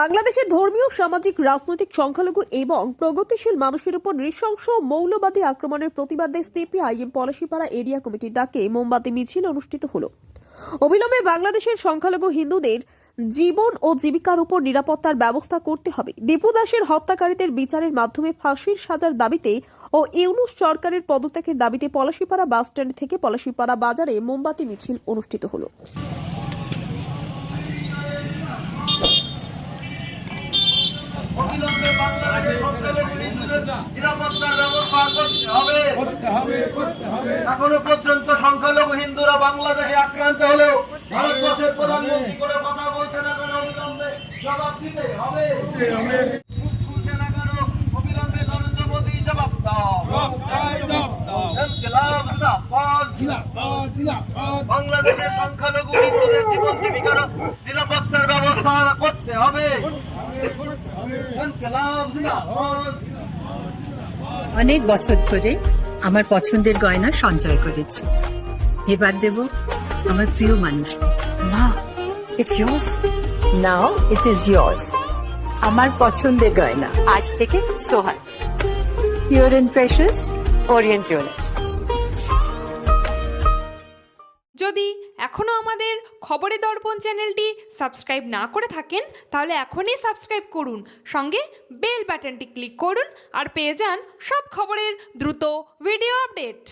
বাংলাদেশের ধর্মীয়, সামাজিক, রাজনৈতিক সংখ্যালঘু এবং প্রগতিশীল মানুষের উপর নৃশংস মৌলবাদী আক্রমণের প্রতিবাদে সিপিআইএম পলাশীপাড়া এরিয়া কমিটির ডাকে মোমবাতি মিছিল অনুষ্ঠিত হলো। অবিলম্বে বাংলাদেশের সংখ্যালঘু হিন্দুদের জীবন ও জীবিকার উপর নিরাপত্তার ব্যবস্থা করতে হবে। দীপু দাসের হত্যাকারীদের বিচারের মাধ্যমে ফাঁসির সাজার দাবিতে ও ইউনূস সরকারের পদত্যাগের দাবিতে পলাশীপাড়া বাসস্ট্যান্ড থেকে পলাশীপাড়া বাজারে মোমবাতি মিছিল অনুষ্ঠিত হলো। অবিলম্বে বাংলাদেশের সংখ্যালঘু হিন্দুদের নিরাপত্তার ব্যবস্থা করতে হবে। এখনো পর্যন্ত সংখ্যালঘু হিন্দুরা বাংলাদেশে আক্রান্ত হলেও ভারতবর্ষের প্রধানমন্ত্রী করে কথা বলছেন, এখন অবিলম্বে জবাব দিতে হবে। অবিলম্বে নরেন্দ্র মোদী জবাব দাও। বাংলাদেশের সংখ্যালঘু হিন্দুদের জীবন জীবিকার নিরাপত্তার ব্যবস্থা করতে হবে। অনেক বছর ধরে আমার পছন্দের গয়না সঞ্চয় করেছি, এবার দেব আমার প্রিয় মানুষ। না, it's yours. Now it is yours. আমার পছন্দের গয়না আজ থেকে সোহান, pure and precious, Orient Jewellers. যদি এখনও আমাদের খবরের দর্পণ চ্যানেলটি সাবস্ক্রাইব না করে থাকেন তাহলে এখনই সাবস্ক্রাইব করুন, সঙ্গে বেল বাটনটি ক্লিক করুন আর পেয়ে যান সব খবরের দ্রুত ভিডিও আপডেট।